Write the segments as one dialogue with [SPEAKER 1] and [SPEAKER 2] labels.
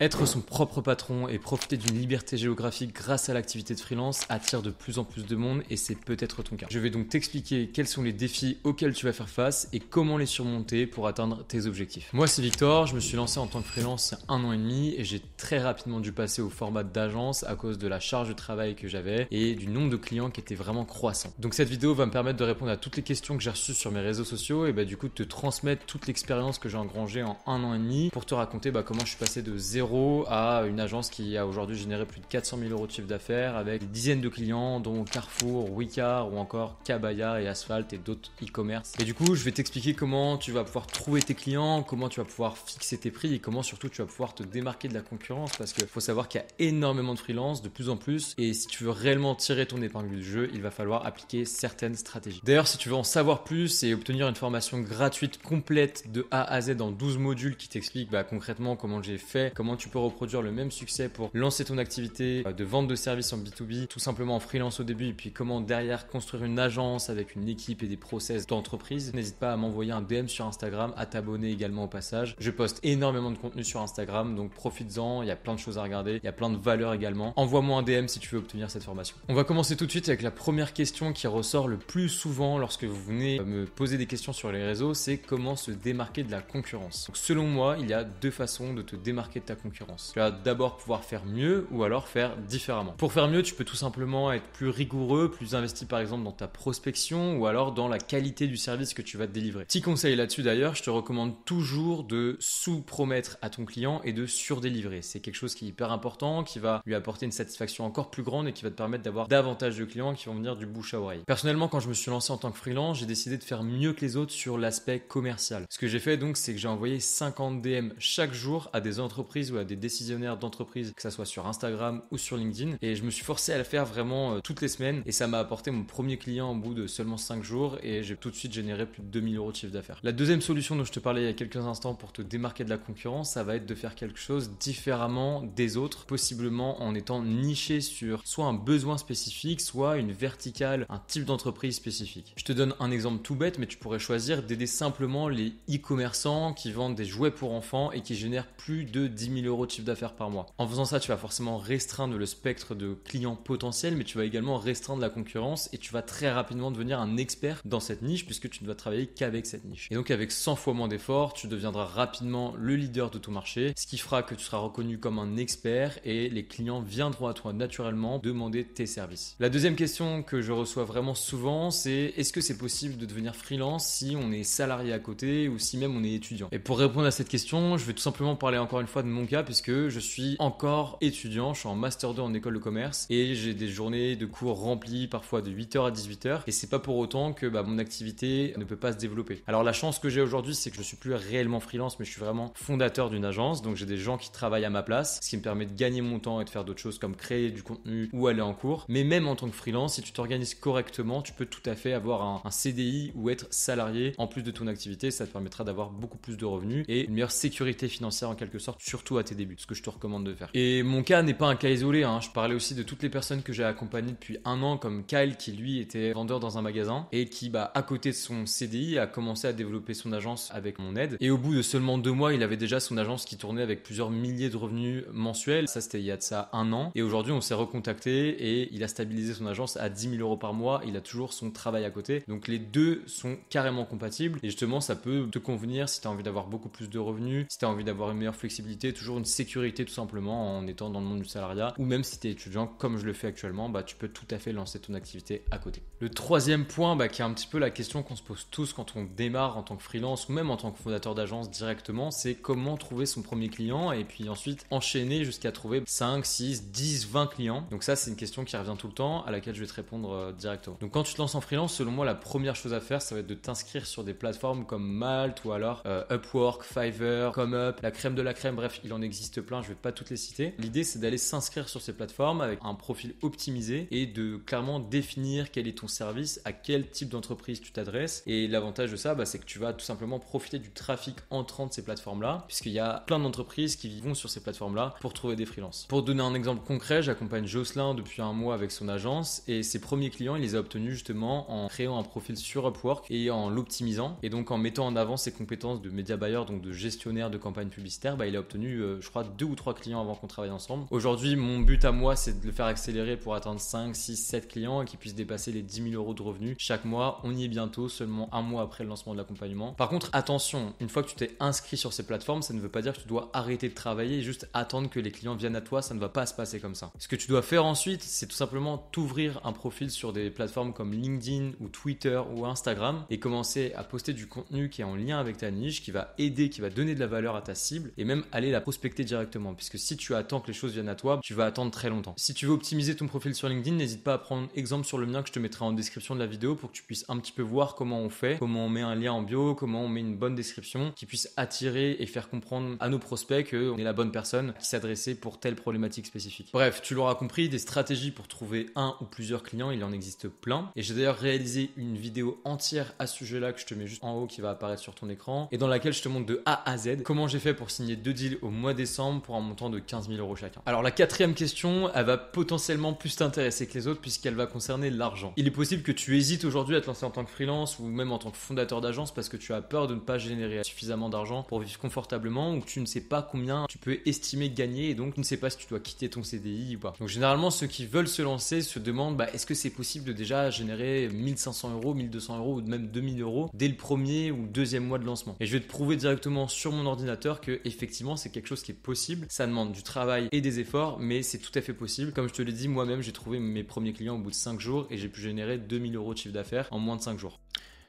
[SPEAKER 1] Être son propre patron et profiter d'une liberté géographique grâce à l'activité de freelance attire de plus en plus de monde et c'est peut-être ton cas. Je vais donc t'expliquer quels sont les défis auxquels tu vas faire face et comment les surmonter pour atteindre tes objectifs. Moi c'est Victor, je me suis lancé en tant que freelance il y a 1 an et demi et j'ai très rapidement dû passer au format d'agence à cause de la charge de travail que j'avais et du nombre de clients qui était vraiment croissant. Donc cette vidéo va me permettre de répondre à toutes les questions que j'ai reçues sur mes réseaux sociaux et du coup de te transmettre toute l'expérience que j'ai engrangée en 1 an et demi pour te raconter comment je suis passé de zéro à une agence qui a aujourd'hui généré plus de 400 000 euros de chiffre d'affaires avec des dizaines de clients dont Carrefour, Wicard ou encore Kabaya et Asphalt et d'autres e-commerce. Et du coup, je vais t'expliquer comment tu vas pouvoir trouver tes clients, comment tu vas pouvoir fixer tes prix et comment surtout tu vas pouvoir te démarquer de la concurrence parce qu'il faut savoir qu'il y a énormément de freelance, de plus en plus, et si tu veux réellement tirer ton épingle du jeu, il va falloir appliquer certaines stratégies. D'ailleurs, si tu veux en savoir plus et obtenir une formation gratuite complète de A à Z dans 12 modules qui t'expliquent concrètement comment j'ai fait, comment tu peux reproduire le même succès pour lancer ton activité de vente de services en B2B, tout simplement en freelance au début, et puis comment derrière construire une agence avec une équipe et des process d'entreprise, n'hésite pas à m'envoyer un DM sur Instagram, à t'abonner également au passage. Je poste énormément de contenu sur Instagram, donc profites-en, il y a plein de choses à regarder, il y a plein de valeurs également. Envoie-moi un DM si tu veux obtenir cette formation. On va commencer tout de suite avec la première question qui ressort le plus souvent lorsque vous venez me poser des questions sur les réseaux, c'est comment se démarquer de la concurrence. Donc, selon moi, il y a 2 façons de te démarquer de ta concurrence. Tu vas d'abord pouvoir faire mieux ou alors faire différemment. Pour faire mieux, tu peux tout simplement être plus rigoureux, plus investi par exemple dans ta prospection ou alors dans la qualité du service que tu vas te délivrer. Petit conseil là-dessus d'ailleurs, je te recommande toujours de sous-promettre à ton client et de surdélivrer. C'est quelque chose qui est hyper important, qui va lui apporter une satisfaction encore plus grande et qui va te permettre d'avoir davantage de clients qui vont venir du bouche à oreille. Personnellement, quand je me suis lancé en tant que freelance, j'ai décidé de faire mieux que les autres sur l'aspect commercial. Ce que j'ai fait donc, c'est que j'ai envoyé 50 DM chaque jour à des entreprises ou à des décisionnaires d'entreprise, que ça soit sur Instagram ou sur LinkedIn, et je me suis forcé à le faire vraiment toutes les semaines et ça m'a apporté mon premier client au bout de seulement 5 jours et j'ai tout de suite généré plus de 2000 euros de chiffre d'affaires. La deuxième solution dont je te parlais il y a quelques instants pour te démarquer de la concurrence, ça va être de faire quelque chose différemment des autres, possiblement en étant niché sur soit un besoin spécifique, soit une verticale, un type d'entreprise spécifique. Je te donne un exemple tout bête, mais tu pourrais choisir d'aider simplement les e-commerçants qui vendent des jouets pour enfants et qui génèrent plus de 10 000 euros de chiffre d'affaires par mois. En faisant ça, tu vas forcément restreindre le spectre de clients potentiels, mais tu vas également restreindre la concurrence et tu vas très rapidement devenir un expert dans cette niche puisque tu ne vas travailler qu'avec cette niche. Et donc avec 100 fois moins d'efforts, tu deviendras rapidement le leader de ton marché, ce qui fera que tu seras reconnu comme un expert et les clients viendront à toi naturellement demander tes services. La deuxième question que je reçois vraiment souvent, c'est est-ce que c'est possible de devenir freelance si on est salarié à côté ou si même on est étudiant? Et pour répondre à cette question, je vais tout simplement parler encore une fois de mon cas puisque je suis encore étudiant, je suis en Master 2 en école de commerce et j'ai des journées de cours remplies parfois de 8h à 18h et c'est pas pour autant que mon activité ne peut pas se développer. Alors la chance que j'ai aujourd'hui, c'est que je suis plus réellement freelance mais je suis vraiment fondateur d'une agence, donc j'ai des gens qui travaillent à ma place, ce qui me permet de gagner mon temps et de faire d'autres choses comme créer du contenu ou aller en cours. Mais même en tant que freelance, si tu t'organises correctement, tu peux tout à fait avoir un CDI ou être salarié en plus de ton activité, ça te permettra d'avoir beaucoup plus de revenus et une meilleure sécurité financière en quelque sorte, surtout à tes débuts, ce que je te recommande de faire. Et mon cas n'est pas un cas isolé, je parlais aussi de toutes les personnes que j'ai accompagnées depuis 1 an, comme Kyle qui lui était vendeur dans un magasin et qui à côté de son CDI a commencé à développer son agence avec mon aide. Et au bout de seulement 2 mois, il avait déjà son agence qui tournait avec plusieurs milliers de revenus mensuels. Ça c'était il y a de ça 1 an. Et aujourd'hui on s'est recontacté et il a stabilisé son agence à 10 000 euros par mois. Il a toujours son travail à côté. Donc les deux sont carrément compatibles et justement ça peut te convenir si tu as envie d'avoir beaucoup plus de revenus, si tu as envie d'avoir une meilleure flexibilité, toujours une sécurité tout simplement en étant dans le monde du salariat, ou même si tu es étudiant comme je le fais actuellement, tu peux tout à fait lancer ton activité à côté. Le troisième point qui est un petit peu la question qu'on se pose tous quand on démarre en tant que freelance ou même en tant que fondateur d'agence directement, c'est comment trouver son premier client et puis ensuite enchaîner jusqu'à trouver 5, 6, 10, 20 clients. Donc ça c'est une question qui revient tout le temps à laquelle je vais te répondre directement. Donc quand tu te lances en freelance, selon moi la première chose à faire ça va être de t'inscrire sur des plateformes comme Malt ou alors Upwork, Fiverr, ComeUp, la crème de la crème, bref il en existe plein, je vais pas toutes les citer. L'idée c'est d'aller s'inscrire sur ces plateformes avec un profil optimisé et de clairement définir quel est ton service, à quel type d'entreprise tu t'adresses. Et l'avantage de ça c'est que tu vas tout simplement profiter du trafic entrant de ces plateformes là puisqu'il y a plein d'entreprises qui vont sur ces plateformes là pour trouver des freelances. Pour donner un exemple concret, j'accompagne Jocelyn depuis 1 mois avec son agence et ses premiers clients il les a obtenus justement en créant un profil sur Upwork et en l'optimisant et donc en mettant en avant ses compétences de média buyer, donc de gestionnaire de campagne publicitaire, il a obtenu je crois 2 ou 3 clients avant qu'on travaille ensemble. Aujourd'hui, mon but à moi, c'est de le faire accélérer pour atteindre 5, 6, 7 clients et qu'il puisse dépasser les 10 000 euros de revenus chaque mois. On y est bientôt, seulement un mois après le lancement de l'accompagnement. Par contre, attention, une fois que tu t'es inscrit sur ces plateformes, ça ne veut pas dire que tu dois arrêter de travailler et juste attendre que les clients viennent à toi. Ça ne va pas se passer comme ça. Ce que tu dois faire ensuite, c'est tout simplement t'ouvrir un profil sur des plateformes comme LinkedIn ou Twitter ou Instagram et commencer à poster du contenu qui est en lien avec ta niche, qui va aider, qui va donner de la valeur à ta cible et même aller la prospecter directement. Puisque si tu attends que les choses viennent à toi, tu vas attendre très longtemps. Si tu veux optimiser ton profil sur LinkedIn, n'hésite pas à prendre exemple sur le mien que je te mettrai en description de la vidéo pour que tu puisses un petit peu voir comment on fait, comment on met un lien en bio, comment on met une bonne description qui puisse attirer et faire comprendre à nos prospects qu'on est la bonne personne qui s'adressait pour telle problématique spécifique. Bref, tu l'auras compris, des stratégies pour trouver un ou plusieurs clients, il en existe plein. Et j'ai d'ailleurs réalisé une vidéo entière à ce sujet-là que je te mets juste en haut qui va apparaître sur ton écran et dans laquelle je te montre de A à Z comment j'ai fait pour signer 2 deals au mois de décembre pour un montant de 15 000 euros chacun. Alors la quatrième question, elle va potentiellement plus t'intéresser que les autres puisqu'elle va concerner l'argent. Il est possible que tu hésites aujourd'hui à te lancer en tant que freelance ou même en tant que fondateur d'agence parce que tu as peur de ne pas générer suffisamment d'argent pour vivre confortablement ou que tu ne sais pas combien tu peux estimer gagner et donc tu ne sais pas si tu dois quitter ton CDI ou pas. Donc généralement ceux qui veulent se lancer se demandent est-ce que c'est possible de déjà générer 1500 euros, 1200 euros ou même 2000 euros dès le premier ou deuxième mois de lancement. Et je vais te prouver directement sur mon ordinateur que effectivement c'est quelque chose qui est possible. Ça demande du travail et des efforts mais c'est tout à fait possible. Comme je te l'ai dit, moi-même j'ai trouvé mes premiers clients au bout de 5 jours et j'ai pu générer 2000 euros de chiffre d'affaires en moins de 5 jours.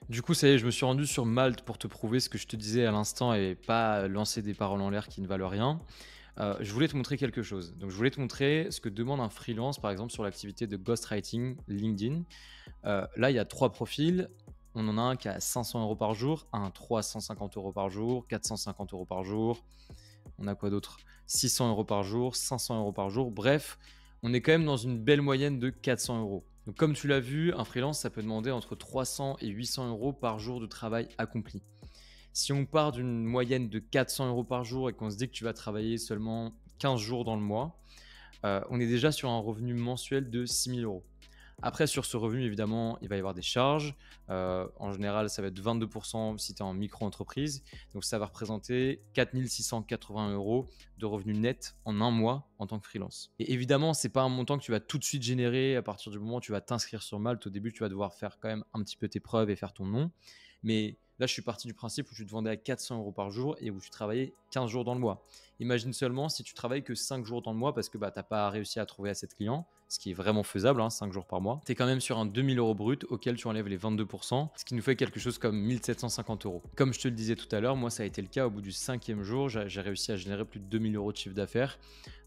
[SPEAKER 1] Du coup, ça y est, je me suis rendu sur Malte pour te prouver ce que je te disais à l'instant et pas lancer des paroles en l'air qui ne valent rien. Je voulais te montrer quelque chose. Donc, je voulais te montrer ce que demande un freelance, par exemple, sur l'activité de ghostwriting LinkedIn. Là, il y a 3 profils. On en a un qui a 500 euros par jour, un 350 euros par jour, 450 euros par jour. On a quoi d'autre? 600 euros par jour, 500 euros par jour. Bref, on est quand même dans une belle moyenne de 400 euros. Donc, comme tu l'as vu, un freelance, ça peut demander entre 300 et 800 euros par jour de travail accompli. Si on part d'une moyenne de 400 euros par jour et qu'on se dit que tu vas travailler seulement 15 jours dans le mois, on est déjà sur un revenu mensuel de 6 000 euros. Après, sur ce revenu, évidemment, il va y avoir des charges. En général, ça va être 22% si tu es en micro-entreprise. Donc, ça va représenter 4 680 euros de revenus nets en un mois en tant que freelance. Et évidemment, ce n'est pas un montant que tu vas tout de suite générer à partir du moment où tu vas t'inscrire sur Malte. Au début, tu vas devoir faire quand même un petit peu tes preuves et faire ton nom. Mais là, je suis parti du principe où tu te vendais à 400 euros par jour et où tu travaillais 15 jours dans le mois. Imagine seulement si tu travailles que 5 jours dans le mois parce que tu n'as pas réussi à trouver assez de clients, ce qui est vraiment faisable, 5 jours par mois. Tu es quand même sur un 2000 euros brut auquel tu enlèves les 22%, ce qui nous fait quelque chose comme 1750 euros. Comme je te le disais tout à l'heure, moi ça a été le cas au bout du 5e jour, j'ai réussi à générer plus de 2000 euros de chiffre d'affaires.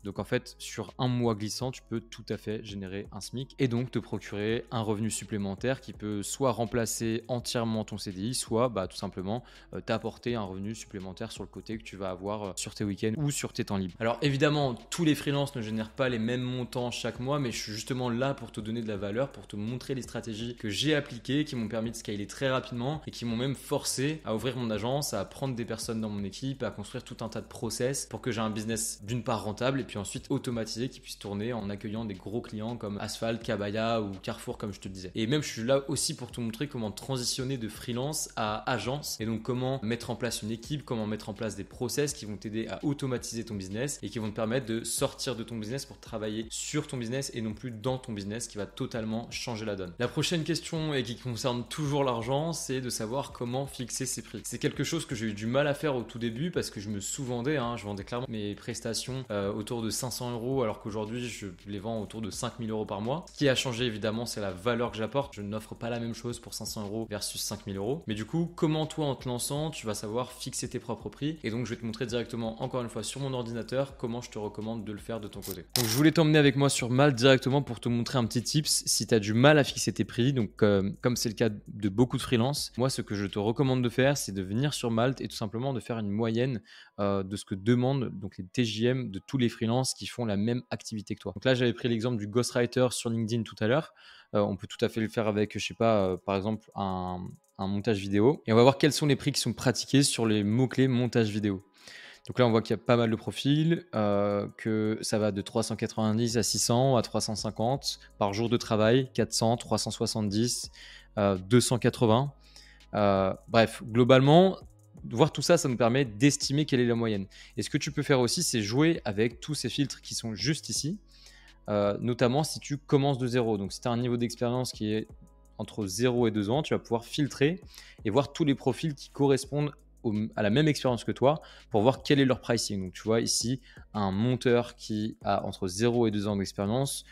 [SPEAKER 1] Donc en fait, sur un mois glissant, tu peux tout à fait générer un SMIC et donc te procurer un revenu supplémentaire qui peut soit remplacer entièrement ton CDI, soit tout simplement t'apporter un revenu supplémentaire sur le côté que tu vas avoir sur tes week-ends ou sur tes temps libres. Alors évidemment, tous les freelances ne génèrent pas les mêmes montants chaque mois, mais je suis justement là pour te donner de la valeur, pour te montrer les stratégies que j'ai appliquées, qui m'ont permis de scaler très rapidement et qui m'ont même forcé à ouvrir mon agence, à prendre des personnes dans mon équipe, à construire tout un tas de process pour que j'ai un business d'une part rentable et puis ensuite automatisé qui puisse tourner en accueillant des gros clients comme Asphalt, Kabaya ou Carrefour comme je te le disais. Et même je suis là aussi pour te montrer comment transitionner de freelance à agence et donc comment mettre en place une équipe, comment mettre en place des process qui vont t'aider à automatiser ton business et qui vont te permettre de sortir de ton business pour travailler sur ton business et non plus dans ton business, qui va totalement changer la donne. La prochaine question, et qui concerne toujours l'argent, c'est de savoir comment fixer ses prix. C'est quelque chose que j'ai eu du mal à faire au tout début parce que je me sous-vendais, je vendais clairement mes prestations autour de 500 euros alors qu'aujourd'hui je les vends autour de 5000 euros par mois. Ce qui a changé évidemment, c'est la valeur que j'apporte. Je n'offre pas la même chose pour 500 euros versus 5000 euros. Mais du coup, comment toi en te lançant, tu vas savoir fixer tes propres prix. Et donc je vais te montrer directement, encore une fois sur mon ordinateur, comment je te recommande de le faire de ton côté. Donc je voulais t'emmener avec moi sur Malte directement pour te montrer un petit tips si tu as du mal à fixer tes prix. Donc comme c'est le cas de beaucoup de freelance, moi ce que je te recommande de faire, c'est de venir sur Malte et tout simplement de faire une moyenne de ce que demandent donc les TJM de tous les freelances qui font la même activité que toi. Donc là, j'avais pris l'exemple du ghostwriter sur LinkedIn tout à l'heure. On peut tout à fait le faire avec, je sais pas, par exemple, un montage vidéo. Et on va voir quels sont les prix qui sont pratiqués sur les mots-clés montage vidéo. Donc là, on voit qu'il y a pas mal de profils, que ça va de 390 à 600 à 350 par jour de travail, 400, 370, 280. Bref, globalement, voir tout ça, ça nous permet d'estimer quelle est la moyenne. Et ce que tu peux faire aussi, c'est jouer avec tous ces filtres qui sont juste ici, notamment si tu commences de zéro. Donc si tu as un niveau d'expérience qui est entre 0 et 2 ans, tu vas pouvoir filtrer et voir tous les profils qui correspondent à la même expérience que toi pour voir quel est leur pricing. Donc tu vois ici, un monteur qui a entre 0 et 2 ans d'expérience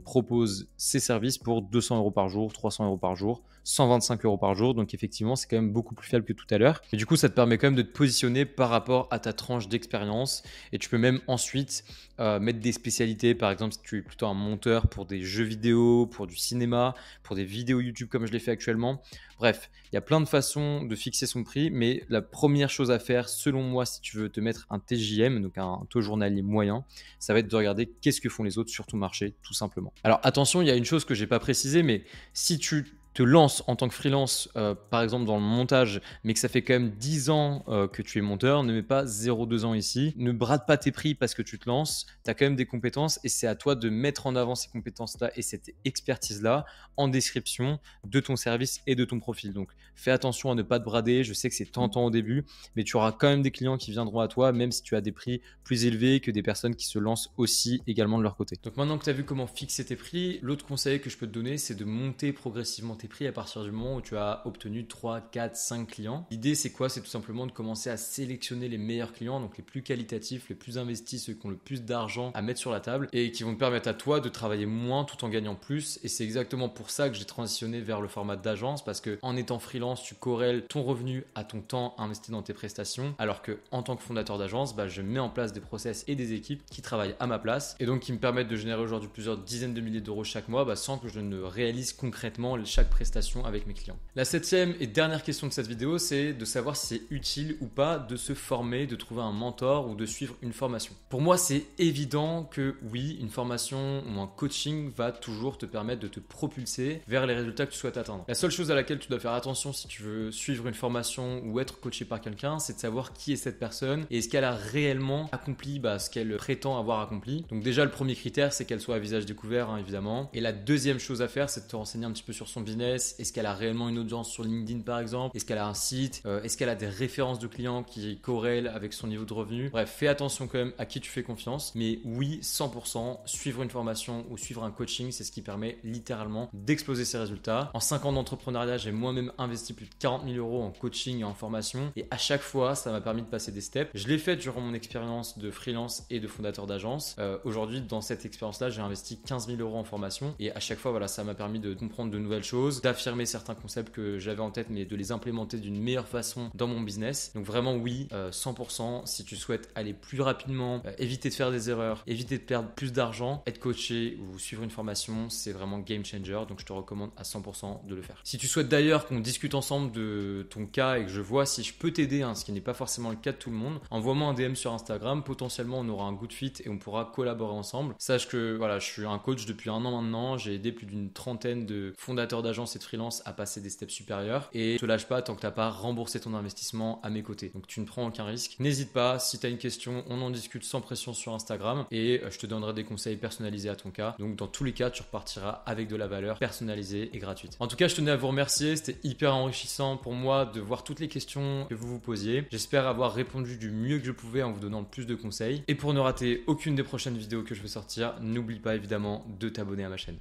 [SPEAKER 1] propose ses services pour 200 € par jour, 300 € par jour, 125 € par jour. Donc effectivement, c'est quand même beaucoup plus fiable que tout à l'heure. Et du coup, ça te permet quand même de te positionner par rapport à ta tranche d'expérience. Et tu peux même ensuite mettre des spécialités. Par exemple, si tu es plutôt un monteur pour des jeux vidéo, pour du cinéma, pour des vidéos YouTube comme je l'ai fait actuellement. Bref, il y a plein de façons de fixer son prix, mais la première chose à faire, selon moi, si tu veux te mettre un TJM, donc un taux journalier moyen, ça va être de regarder qu'est-ce que font les autres sur ton marché, tout simplement. Alors attention, il y a une chose que je n'ai pas précisée, mais si tu te lances en tant que freelance, par exemple dans le montage, mais que ça fait quand même 10 ans que tu es monteur, ne mets pas 0,2 ans ici. Ne brade pas tes prix parce que tu te lances. Tu as quand même des compétences et c'est à toi de mettre en avant ces compétences-là et cette expertise-là en description de ton service et de ton profil. Donc fais attention à ne pas te brader. Je sais que c'est tentant au début, mais tu auras quand même des clients qui viendront à toi, même si tu as des prix plus élevés que des personnes qui se lancent aussi également de leur côté. Donc maintenant que tu as vu comment fixer tes prix, l'autre conseil que je peux te donner, c'est de monter progressivement tes prix à partir du moment où tu as obtenu 3, 4, 5 clients. L'idée, c'est quoi? C'est tout simplement de commencer à sélectionner les meilleurs clients, donc les plus qualitatifs, les plus investis, ceux qui ont le plus d'argent à mettre sur la table et qui vont te permettre à toi de travailler moins tout en gagnant plus. Et c'est exactement pour ça que j'ai transitionné vers le format d'agence, parce que en étant freelance, tu corrèles ton revenu à ton temps investi dans tes prestations, alors que en tant que fondateur d'agence, je mets en place des process et des équipes qui travaillent à ma place et donc qui me permettent de générer aujourd'hui plusieurs dizaines de milliers d'euros chaque mois sans que je ne réalise concrètement chaque prestation avec mes clients. La septième et dernière question de cette vidéo, c'est de savoir si c'est utile ou pas de se former, de trouver un mentor ou de suivre une formation. Pour moi, c'est évident que oui, une formation ou un coaching va toujours te permettre de te propulser vers les résultats que tu souhaites atteindre. La seule chose à laquelle tu dois faire attention si tu veux suivre une formation ou être coaché par quelqu'un, c'est de savoir qui est cette personne et est-ce qu'elle a réellement accompli ce qu'elle prétend avoir accompli. Donc déjà, le premier critère, c'est qu'elle soit à visage découvert, évidemment. Et la deuxième chose à faire, c'est de te renseigner un petit peu sur son business. Est-ce qu'elle a réellement une audience sur LinkedIn par exemple? Est-ce qu'elle a un site? Est-ce qu'elle a des références de clients qui corrèlent avec son niveau de revenu? Bref, fais attention quand même à qui tu fais confiance. Mais oui, 100%, suivre une formation ou suivre un coaching, c'est ce qui permet littéralement d'exploser ses résultats. En 5 ans d'entrepreneuriat, j'ai moi-même investi plus de 40 000 € en coaching et en formation. Et à chaque fois, ça m'a permis de passer des steps. Je l'ai fait durant mon expérience de freelance et de fondateur d'agence. Aujourd'hui, dans cette expérience-là, j'ai investi 15 000 € en formation. Et à chaque fois, ça m'a permis de comprendre de nouvelles choses, d'affirmer certains concepts que j'avais en tête, mais de les implémenter d'une meilleure façon dans mon business. Donc vraiment oui, 100%, si tu souhaites aller plus rapidement, éviter de faire des erreurs, éviter de perdre plus d'argent, être coaché ou suivre une formation, c'est vraiment game changer. Donc je te recommande à 100% de le faire. Si tu souhaites d'ailleurs qu'on discute ensemble de ton cas et que je vois si je peux t'aider, ce qui n'est pas forcément le cas de tout le monde, envoie-moi un DM sur Instagram. Potentiellement, on aura un good fit et on pourra collaborer ensemble. Sache que je suis un coach depuis 1 an maintenant. J'ai aidé plus d'une trentaine de fondateurs d'agences et de freelance à passer des steps supérieurs et te lâche pas tant que tu n'as pas remboursé ton investissement à mes côtés. Donc tu ne prends aucun risque. N'hésite pas, si tu as une question, on en discute sans pression sur Instagram et je te donnerai des conseils personnalisés à ton cas. Donc dans tous les cas, tu repartiras avec de la valeur personnalisée et gratuite. En tout cas, je tenais à vous remercier. C'était hyper enrichissant pour moi de voir toutes les questions que vous vous posiez. J'espère avoir répondu du mieux que je pouvais en vous donnant le plus de conseils. Et pour ne rater aucune des prochaines vidéos que je vais sortir, n'oublie pas évidemment de t'abonner à ma chaîne.